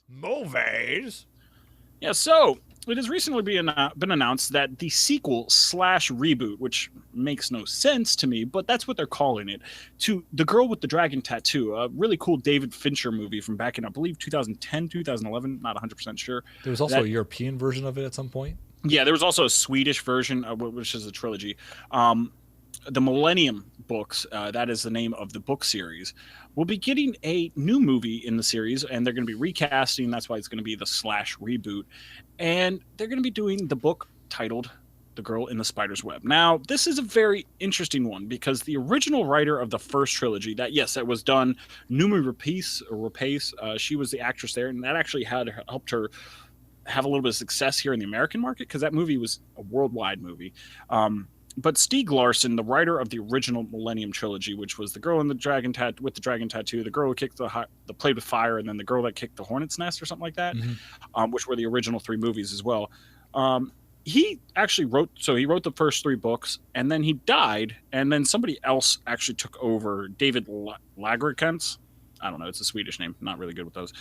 Movies. Yeah, so it has recently been announced that the sequel slash reboot, which makes no sense to me, but that's what they're calling it, to The Girl with the Dragon Tattoo, a really cool David Fincher movie from back in, I believe, 2010, 2011, not 100% sure. There was also a That European version of it at some point. Yeah, there was also a Swedish version, which is a trilogy. Um, the Millennium books, that is the name of the book series, will be getting a new movie in the series, and they're going to be recasting. That's why it's going to be the slash reboot. And they're going to be doing the book titled The Girl in the Spider's Web. Now, this is a very interesting one because the original writer of the first trilogy, that was done, Numi Rapace, she was the actress there, and that actually had helped her have a little bit of success here in the American market because that movie was a worldwide movie. But Stieg Larsson, the writer of the original Millennium trilogy, which was the girl in the with the dragon tattoo, the girl who kicked the played with fire, and then the girl that kicked the hornet's nest or something like that, Mm-hmm. which were the original three movies as well. He actually wrote the first three books, and then he died, and then somebody else actually took over. David Lagerkrantz, I don't know, it's a Swedish name, not really good with those.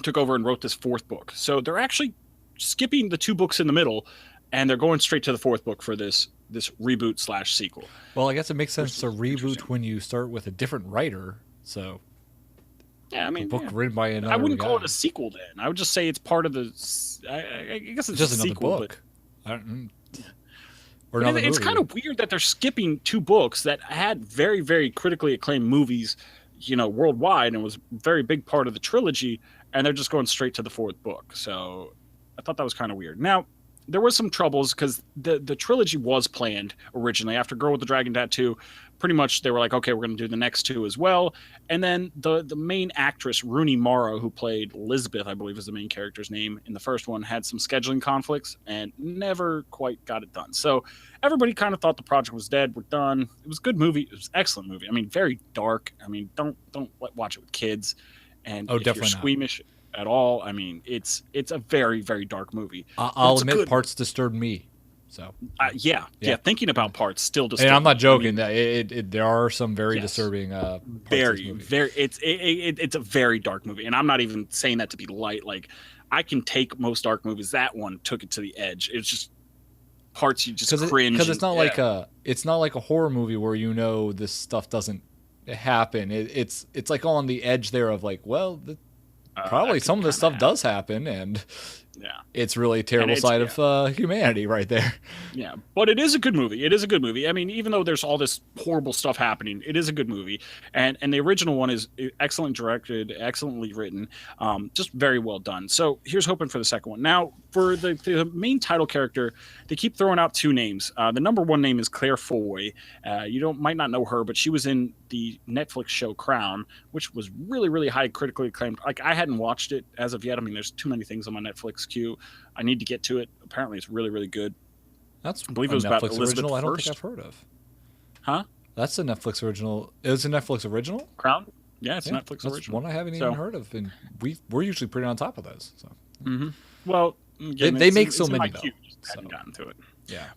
Took over and wrote this fourth book. So they're actually skipping the two books in the middle, and they're going straight to the fourth book for this reboot slash sequel. Well, I guess it makes sense to reboot when you start with a different writer. So, yeah, I mean, book written by another I wouldn't call guy. it a sequel then. I would just say it's part of the. I guess it's Just a another sequel, book. but Or another it's movie. kind of weird that they're skipping two books that had very, very critically acclaimed movies, worldwide, and was a very big part of the trilogy, and they're just going straight to the fourth book. So I thought that was kind of weird. Now, there was some troubles because the trilogy was planned originally after Girl with the Dragon Tattoo. Pretty much they were like, okay, we're going to do the next two as well. And then the main actress, Rooney Mara, who played Elizabeth, I believe is the main character's name in the first one, had some scheduling conflicts and never quite got it done. So everybody kind of thought the project was dead. We're done. It was a good movie. It was an excellent movie. I mean, very dark. I mean, don't watch it with kids. And Oh, if you're definitely not. squeamish at all, I mean, it's a very, very dark movie. But I'll it's a admit good parts disturbed me. So yeah. Yeah. Thinking about parts still and disturbing. I'm not I joking. mean, That there are some very yes, disturbing parts of this very, movie. very. It's a very dark movie, and I'm not even saying that to be light. Like, I can take most dark movies. That one took it to the edge. It's just parts you just cringe. Because it's not yeah. like a horror movie where this stuff doesn't happen. It's like on the edge there of like, well, probably that some of could this kinda stuff does happen, and yeah. it's really a terrible it's- side yeah. of humanity right there. Yeah, but it is a good movie. It is a good movie. I mean, even though there's all this horrible stuff happening, it is a good movie. And the original one is excellent directed, excellently written, just very well done. So here's hoping for the second one. Now, for the main title character, they keep throwing out two names. The number one name is Claire Foy. You might not know her, but she was in the Netflix show Crown, which was really, really high critically acclaimed. Like, I hadn't watched it as of yet. I mean, there's too many things on my Netflix queue. I need to get to it. Apparently, it's really, really good. That's I believe a it was about Netflix Elizabeth original. I don't I. think I've heard of. Huh? That's a Netflix original. It's a Netflix original. Crown? Yeah, it's Yeah, Netflix that's original. one I haven't So- even heard of, and we're usually pretty on top of those. So Well, again, They it's make in- so it's in my many, though, queue, just so. hadn't gotten to it. yeah,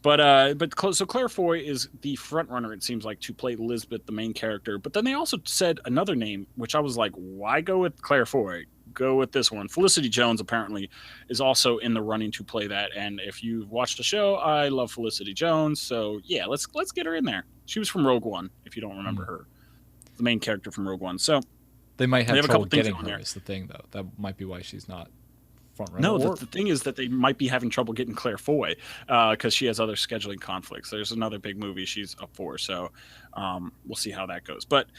So Claire Foy is the front runner. It seems like to play Elizabeth, the main character. But then they also said another name, which I was like, why go with Claire Foy? Go with this one. Felicity Jones apparently is also in the running to play that. And if you've watched the show, I love Felicity Jones. So yeah, let's get her in there. She was from Rogue One, if you don't remember her, the main character from Rogue One. So they might have They have a trouble couple things getting on her. there. Is the thing though. That might be why she's not front runner. no, Or- the thing is that they might be having trouble getting Claire Foy because she has other scheduling conflicts. There's another big movie she's up for, so we'll see how that goes. But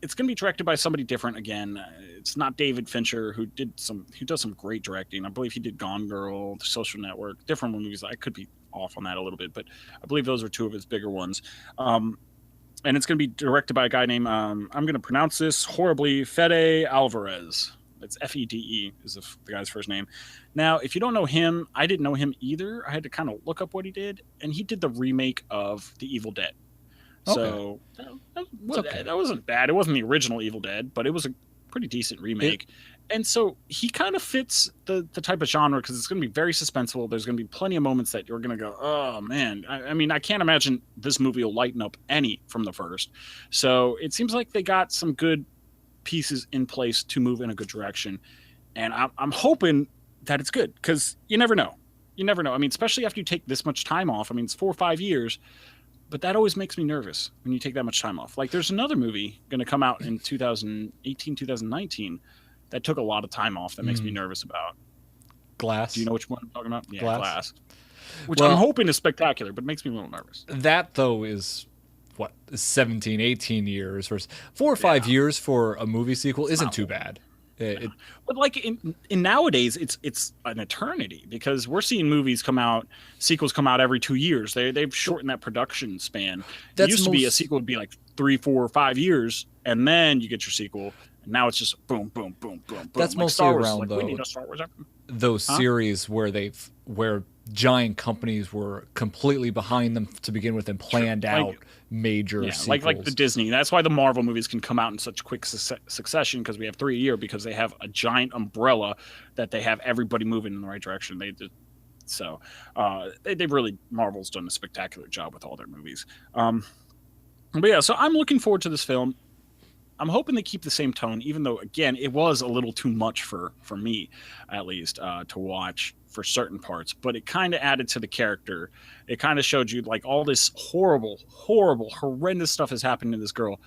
it's going to be directed by somebody different again. It's not David Fincher, who does some great directing. I believe he did Gone Girl, The Social Network, different movies. I could be off on that a little bit, but I believe those are two of his bigger ones. And it's going to be directed by a guy named I'm going to pronounce this horribly, Fede Alvarez. It's Fede is the guy's first name. Now, if you don't know him, I didn't know him either. I had to kind of look up what he did, and he did the remake of The Evil Dead. So that wasn't bad. It wasn't the original Evil Dead, but it was a pretty decent remake. And so he kind of fits the type of genre because it's going to be very suspenseful. There's going to be plenty of moments that you're going to go, oh, man. I mean, I can't imagine this movie will lighten up any from the first. So it seems like they got some good pieces in place to move in a good direction. And I'm hoping that it's good, because you never know. You never know. I mean, especially after you take this much time off. I mean, it's 4 or 5 years, but that always makes me nervous when you take that much time off. Like, there's another movie going to come out in 2018, 2019 that took a lot of time off that makes me nervous about. Glass. Do you know which one I'm talking about? Yeah, Glass. Which Well, I'm hoping is spectacular, but makes me a little nervous. That, though, is what, 17, 18 years or 4 or 5 years for a movie sequel isn't too bad. But like in nowadays, it's an eternity, because we're seeing movies come out, sequels come out every 2 years. They've shortened that production span. It used to be a sequel would be like 3, 4, or 5 years, and then you get your sequel. And now it's just boom, boom, boom, boom, boom. That's like mostly Star Wars, around like, though. We need a Star Wars those series where giant companies were completely behind them to begin with and planned out major sequels. like the Disney. That's why the Marvel movies can come out in such quick succession, because we have 3 a year, because they have a giant umbrella that they have everybody moving in the right direction. They've really, Marvel's done a spectacular job with all their movies. But yeah, so I'm looking forward to this film. I'm hoping they keep the same tone, even though, again, it was a little too much for me, at least, to watch for certain parts. But it kind of added to the character. It kind of showed you, like, all this horrible, horrendous stuff has happened to this girl.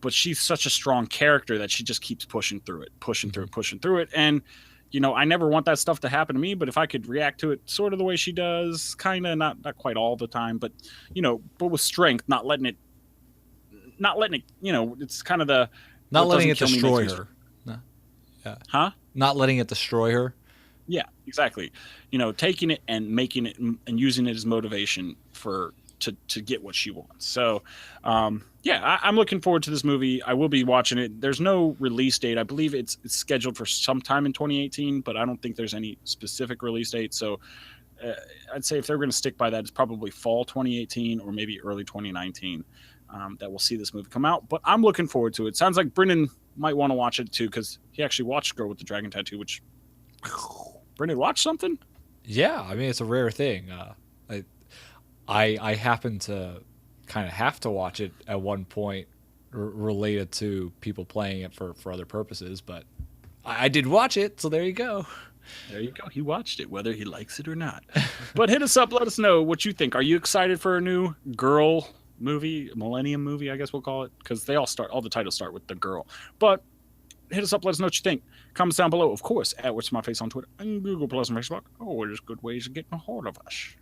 But she's such a strong character that she just keeps pushing through it. And, you know, I never want that stuff to happen to me. But if I could react to it sort of the way she does, kind of, not quite all the time, but, you know, but with strength, not letting it, you know, it's kind of the not letting it destroy her. No. Yeah. Huh? Not letting it destroy her. Yeah, exactly. You know, taking it and making it and using it as motivation to get what she wants. So, yeah, I'm looking forward to this movie. I will be watching it. There's no release date. I believe it's scheduled for sometime in 2018, but I don't think there's any specific release date. So, I'd say if they're going to stick by that, it's probably fall 2018 or maybe early 2019. That we'll see this movie come out, but I'm looking forward to it. Sounds like Brendan might want to watch it too, because he actually watched Girl with the Dragon Tattoo. Which Brendan watched something? Yeah, I mean, it's a rare thing. I happen to kind of have to watch it at one point, related to people playing it for other purposes. But I did watch it, so there you go. There you go. He watched it, whether he likes it or not. But hit us up. Let us know what you think. Are you excited for a new Girl movie, Millennium movie, I guess we'll call it, because all the titles start with the girl. But hit us up, let us know what you think. Comments down below, of course, at What's My Face on Twitter and Google Plus and Facebook. Oh, there's good ways of getting a hold of us.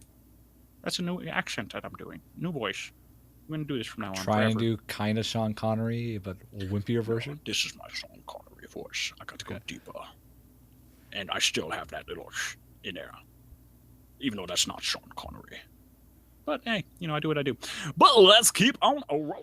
That's a new accent that I'm doing, new voice. I'm gonna do this from now on. Try and do kind of Sean Connery, but a wimpier version. This is my Sean Connery voice. I got to go deeper, and I still have that little in there, even though that's not Sean Connery. But hey, you know, I do what I do. But let's keep on a roll.